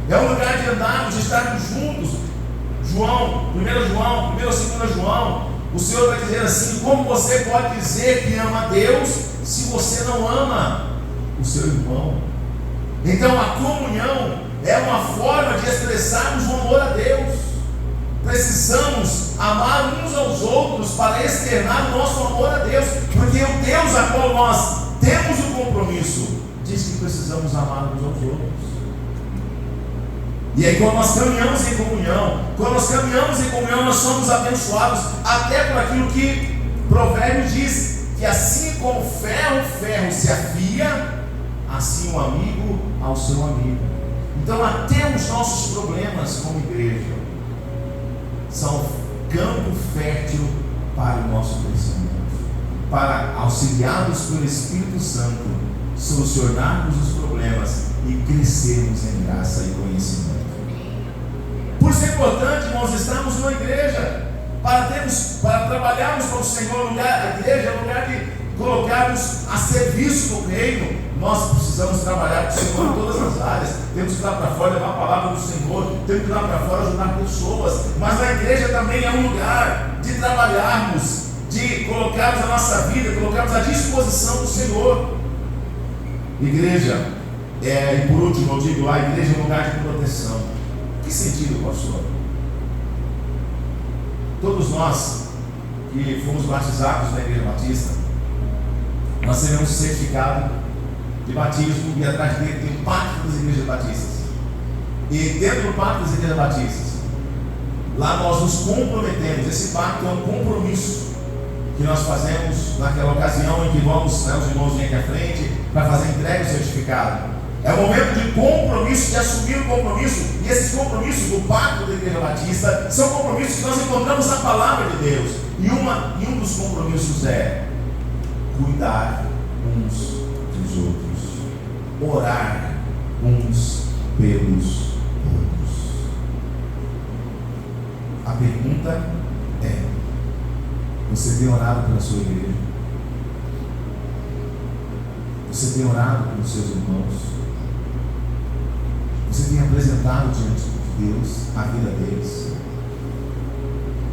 é um lugar de andarmos, de estarmos juntos. 1 João, 1 ou 2 João, o Senhor vai dizer assim: como você pode dizer que ama a Deus se você não ama o seu irmão? Então a comunhão é uma forma de expressarmos o amor a Deus. Precisamos amar uns aos outros para externar o nosso amor a Deus, porque o Deus a qual nós temos o compromisso diz que precisamos amar uns aos outros. E aí, quando nós caminhamos em comunhão, nós somos abençoados até por aquilo que Provérbios diz, que assim como ferro se afia, assim o amigo ao seu amigo. Então até os nossos problemas como igreja são campo fértil para o nosso crescimento, para, auxiliados pelo Espírito Santo, solucionarmos os problemas e crescermos em graça e conhecimento. Por isso é importante, irmãos, estarmos numa igreja, para trabalharmos para o Senhor. A igreja é um lugar de colocarmos a serviço do reino. Nós precisamos trabalhar para o Senhor em todas as áreas. Temos que ir lá para fora levar a palavra do Senhor, temos que ir lá para fora ajudar pessoas, mas a igreja também é um lugar de trabalharmos, de colocarmos a nossa vida, colocarmos à disposição do Senhor. Igreja, e por último eu digo, a igreja é um lugar de proteção. Que sentido, pastor? Todos nós que fomos batizados na igreja batista, nós teremos certificado de batismo, e atrás dele tem o pacto das igrejas batistas. E dentro do pacto das igrejas batistas, lá nós nos comprometemos. Esse pacto é um compromisso que nós fazemos naquela ocasião em que vamos, os irmãos vêm aqui à frente para fazer entrega do certificado. É um momento de compromisso, de assumir o compromisso. E esses compromissos do pacto da igreja batista são compromissos que nós encontramos na palavra de Deus. E um dos compromissos é cuidar uns dos outros, orar uns pelos outros. A pergunta é: você tem orado pela sua igreja? Você tem orado pelos seus irmãos? Você tem apresentado diante de Deus a vida deles?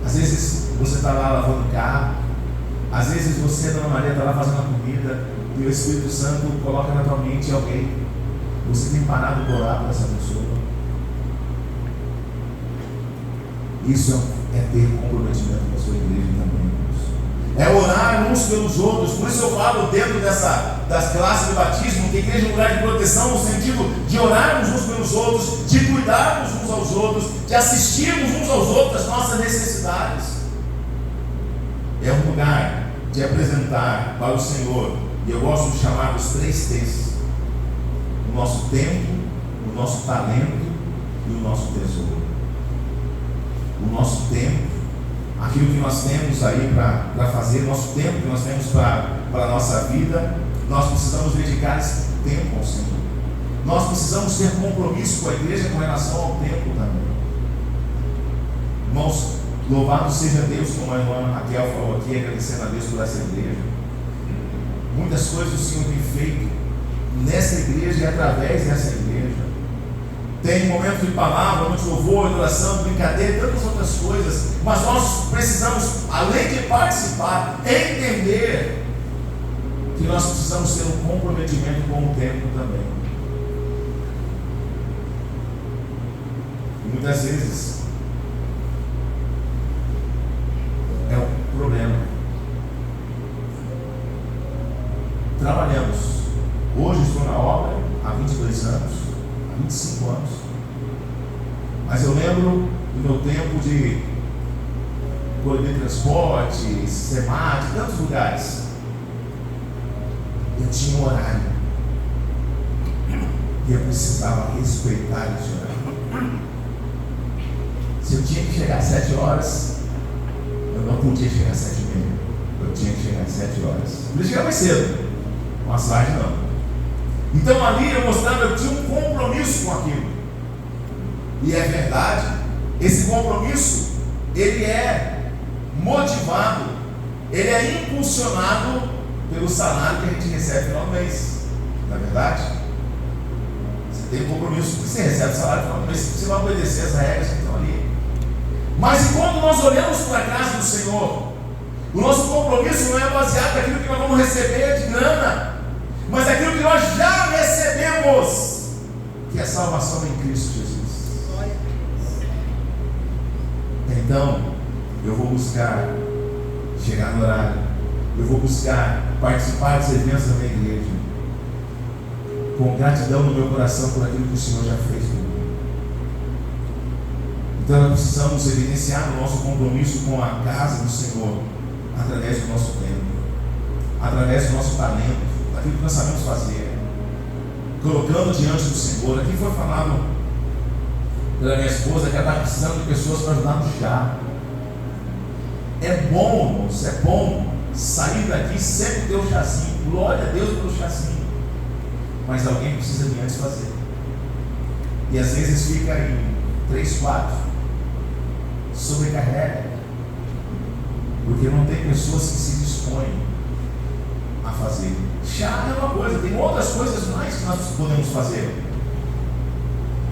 Às vezes você está lá lavando o carro, às vezes você, Dona Maria, está lá fazendo a comida e o Espírito Santo coloca na tua mente alguém. Você tem parado de orar por essa pessoa? Isso é ter comprometimento com a sua igreja também. É orar uns pelos outros. Por isso eu falo dentro das classes de batismo que a igreja é um lugar de proteção, no sentido de orarmos uns pelos outros, de cuidarmos uns aos outros, de assistirmos uns aos outros as nossas necessidades. É um lugar de apresentar para o Senhor, e eu gosto de chamar os 3 T's: o nosso tempo, o nosso talento e o nosso tesouro. O nosso tempo, aquilo que nós temos aí para fazer, nosso tempo que nós temos para a nossa vida, nós precisamos dedicar esse tempo ao Senhor. Nós precisamos ter compromisso com a igreja com relação ao tempo também. Irmãos, louvado seja Deus, como a irmã Raquel falou aqui, agradecendo a Deus por essa igreja. Muitas coisas o Senhor tem feito nessa igreja e através dessa igreja. Tem momentos de palavra, momentos de louvor, adoração, brincadeira e tantas outras coisas. Mas nós precisamos, além de participar, entender que nós precisamos ter um comprometimento com o tempo também. E muitas vezes é um problema. Trabalhamos. Hoje estou na obra há 22 anos. 25 anos. Mas eu lembro do meu tempo de Colibri Transporte, SEMAT, tantos lugares. Eu tinha um horário e eu precisava respeitar esse horário. Se eu tinha que chegar às 7 horas, eu não podia chegar às 7h30. Eu tinha que chegar às 7 horas. Podia chegar mais cedo, mas tarde não. Então ali eu mostrava que eu tinha um compromisso com aquilo. E é verdade, esse compromisso, ele é motivado, ele é impulsionado pelo salário que a gente recebe no final do mês. Não é verdade? Você tem um compromisso, você recebe o salário no final do mês, você vai obedecer as regras que estão ali. Mas e quando nós olhamos para a casa do Senhor, o nosso compromisso não é baseado naquilo que nós vamos receber de grana, mas naquilo que nós já recebemos, que é a salvação em Cristo Jesus. Então, eu vou buscar chegar no horário, eu vou buscar participar dos eventos da minha igreja, com gratidão no meu coração por aquilo que o Senhor já fez por mim. Então nós precisamos evidenciar o nosso compromisso com a casa do Senhor, através do nosso tempo, através do nosso talento, daquilo que nós sabemos fazer, colocando diante do Senhor. Aqui foi falado pela minha esposa que ela está precisando de pessoas para ajudar no chá. É bom, irmãos, é bom sair daqui sempre ter o chazinho. Glória a Deus pelo chazinho. Mas alguém precisa de antes fazer. E às vezes fica em 3, 4, sobrecarrega, porque não tem pessoas que se dispõem a fazer. Chá é uma coisa, tem outras coisas mais que nós podemos fazer.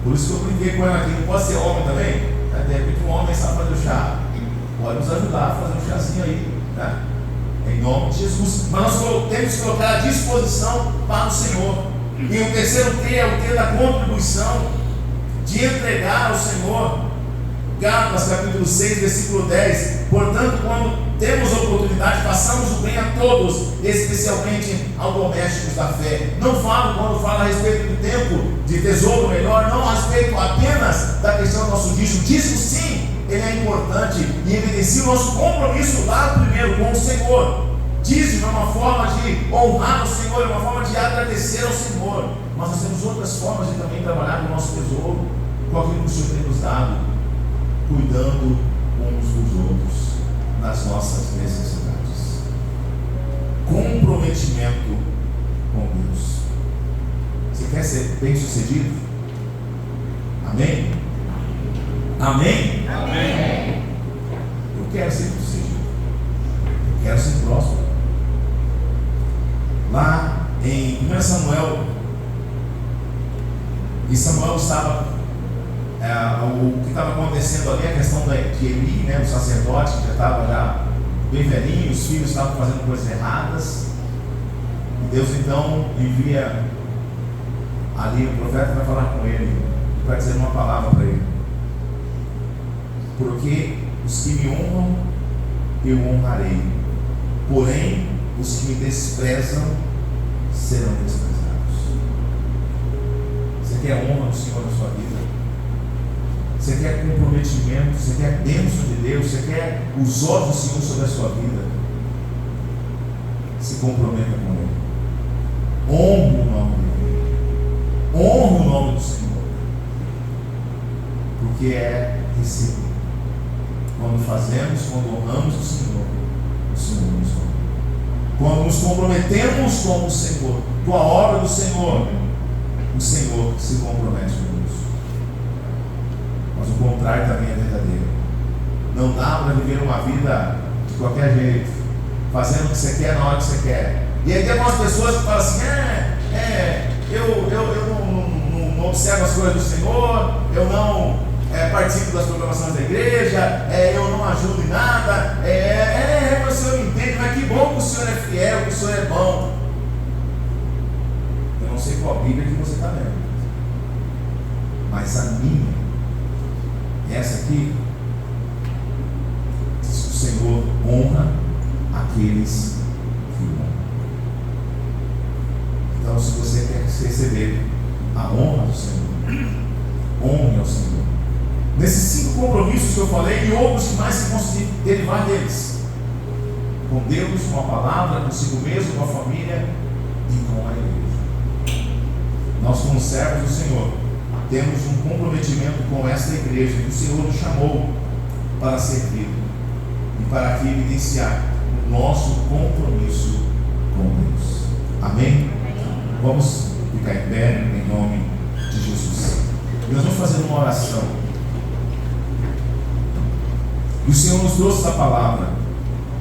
Por isso que eu brinquei com ela aqui. Não pode ser homem também? De repente um homem sabe fazer o chá, pode nos ajudar a fazer um chazinho aí, né? Em nome de Jesus. Mas nós temos que colocar à disposição para o Senhor. E o terceiro T é o T da contribuição, de entregar ao Senhor. Gálatas capítulo 6, versículo 10. Portanto, quando temos oportunidade, façamos o bem a todos, especialmente aos domésticos da fé. Não falo, quando falo a respeito do tempo de tesouro melhor, não a respeito apenas da questão do nosso dízimo. Dízimo sim, ele é importante e evidencia o nosso compromisso lá primeiro com o Senhor. Dízimo é uma forma de honrar o Senhor, é uma forma de agradecer ao Senhor. Mas nós temos outras formas de também trabalhar com o nosso tesouro, com aquilo que o Senhor tem nos dado, cuidando uns dos outros nas nossas necessidades. Comprometimento com Deus. Você quer ser bem sucedido? Amém? Amém? Amém. Eu quero ser bem sucedido. Eu quero ser próspero. Lá em 1 Samuel, e Samuel estava, o que estava acontecendo ali, a questão de Eli, né, o sacerdote, que já estava já bem velhinho, os filhos estavam fazendo coisas erradas, e Deus então envia ali o profeta vai falar com ele, vai dizer uma palavra para ele: porque os que me honram, eu honrarei, porém os que me desprezam serão desprezados. Você quer a honra do Senhor na sua vida? Você quer comprometimento? Você quer a bênção de Deus? Você quer os olhos do Senhor sobre a sua vida? Se comprometa com Ele. Honre o nome dEle. Honre o nome do Senhor. Porque é receber. Quando fazemos, quando honramos o Senhor nos honra. Quando nos comprometemos com o Senhor, com a obra do Senhor, o Senhor se compromete conosco. Mas o contrário também é verdadeiro. Não dá para viver uma vida de qualquer jeito, fazendo o que você quer na hora que você quer. E aí tem algumas pessoas que falam assim: eu não observo as coisas do Senhor, eu não participo das programações da igreja, eu não ajudo em nada, o Senhor me entende, mas que bom que o Senhor é fiel, que o Senhor é bom. Eu não sei qual Bíblia que você está lendo, mas a minha, essa aqui, diz que o Senhor honra aqueles que o honram. Então, se você quer receber a honra do Senhor, honre ao Senhor. Nesses 5 compromissos que eu falei e outros que mais se vão se derivar deles. Com Deus, com a palavra, consigo mesmo, com a família e com a igreja. Nós, como servos do Senhor, temos um comprometimento com esta igreja que o Senhor nos chamou para servir e para aqui evidenciar o nosso compromisso com Deus. Amém? Vamos ficar em pé em nome de Jesus. E nós vamos fazer uma oração. E o Senhor nos trouxe essa palavra.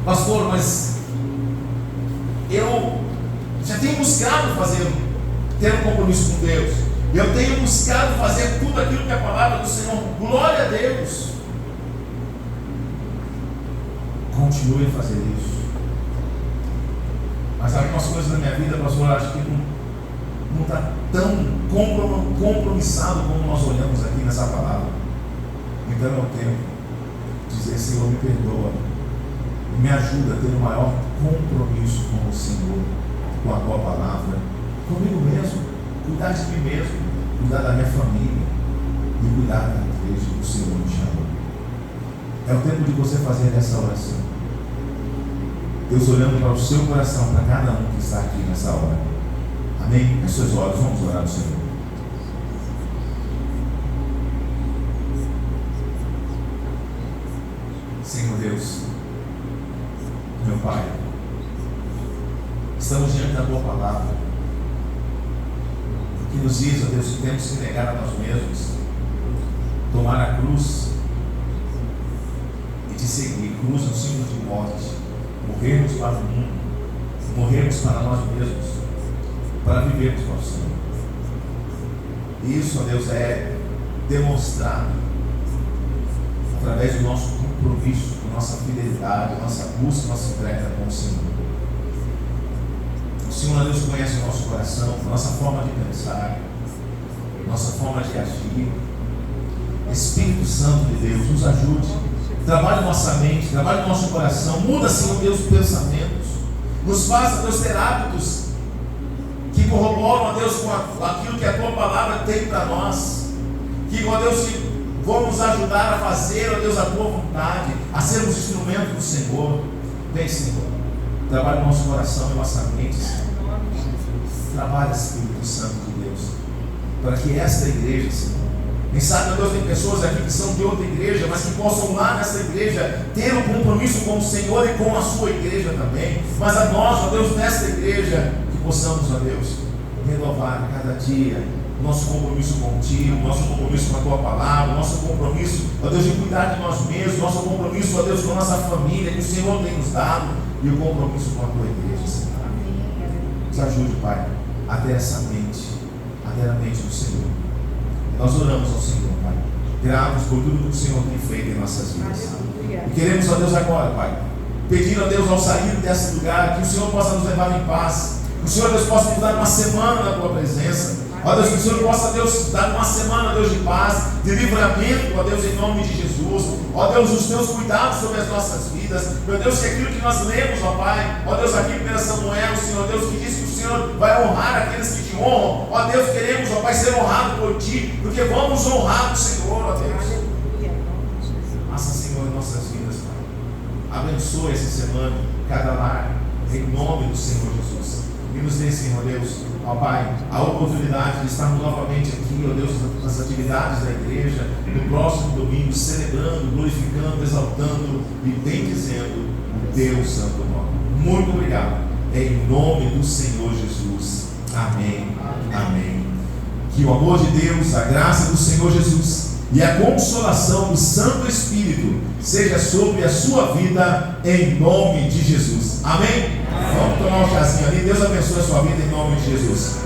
Pastor, mas eu já tenho buscado ter um compromisso com Deus. Eu tenho buscado fazer tudo aquilo que é a palavra do Senhor. Glória a Deus. Continue a fazer isso. Mas algumas coisas da minha vida, pastor, eu acho que não está tão compromissado como nós olhamos aqui nessa palavra. Então eu tenho que dizer: Senhor, me perdoa, me ajuda a ter um maior compromisso com o Senhor, com a tua palavra, comigo mesmo, cuidar de mim mesmo, cuidar da minha família e cuidar da igreja que o Senhor me chamou. É o tempo de você fazer essa oração. Deus olhando para o seu coração, para cada um que está aqui nessa hora. Amém? Feche seus olhos, vamos orar ao Senhor. Senhor Deus, meu Pai, estamos diante da tua palavra, que nos diz, ó Deus, que temos que negar a nós mesmos, tomar a cruz e te seguir. Cruz é um símbolo de morte. Morrermos para o mundo, morrermos para nós mesmos, para vivermos para o Senhor. E isso, ó Deus, é demonstrado através do nosso compromisso, da nossa fidelidade, da nossa busca, da nossa entrega com o Senhor. O Senhor, ó Deus, conhece o nosso coração, a nossa forma de pensar, a nossa forma de agir. Espírito Santo de Deus, nos ajude. Trabalhe nossa mente, trabalhe nosso coração. Muda, Senhor Deus, os pensamentos. Nos faça, Deus, ter hábitos que corroboram, ó Deus, com aquilo que a tua palavra tem para nós. Que, ó Deus, que vão nos ajudar a fazer, ó Deus, a tua vontade, a sermos instrumentos do Senhor. Vem, Senhor, trabalhe nosso coração e nossa mente, Senhor. Trabalhe, Espírito Santo de Deus, para que esta igreja, Senhor, quem sabe, ó Deus, tem pessoas aqui que são de outra igreja, mas que possam lá nessa igreja ter um compromisso com o Senhor e com a sua igreja também. Mas a nós, ó Deus, nesta igreja, que possamos, ó Deus, renovar cada dia o nosso compromisso contigo, o nosso compromisso com a tua palavra, o nosso compromisso, ó Deus, de cuidar de nós mesmos, o nosso compromisso, ó Deus, com a nossa família, que o Senhor tem nos dado, e o compromisso com a tua igreja, Senhor. Nos ajude, Pai, a ter essa mente, a ter a mente do Senhor. Nós oramos ao Senhor, Pai, gratos por tudo que o Senhor tem feito em nossas vidas. E queremos, ó Deus, agora, Pai, pedir a Deus ao sair desse lugar, que o Senhor possa nos levar em paz, que o Senhor, Deus, possa nos dar uma semana na tua presença. Ó Deus, que o Senhor possa, Deus, dar uma semana, Deus, de paz, de livramento, ó Deus, em nome de Jesus. Ó Deus, os teus cuidados sobre as nossas vidas. Meu Deus, que aquilo que nós lemos, ó Pai, ó Deus, aqui em 1 Samuel, Senhor Deus, que diz que o Senhor vai honrar aqueles que te honram. Ó Deus, queremos, ó Pai, ser honrados por ti, porque vamos honrar o Senhor, ó Deus. Faça, Senhor, em nossas vidas, Pai. Abençoe essa semana, cada lar, em nome do Senhor Jesus. E nos dê, Senhor Deus, ó Pai, a oportunidade de estarmos novamente aqui, ó Deus, nas atividades da igreja, no próximo domingo, celebrando, glorificando, exaltando e bendizendo o teu santo nome. Muito obrigado. Em nome do Senhor Jesus. Amém. Amém. Que o amor de Deus, a graça do Senhor Jesus e a consolação do Santo Espírito seja sobre a sua vida, em nome de Jesus. Amém? Vamos tomar um chazinho ali. Deus abençoe a sua vida em nome de Jesus.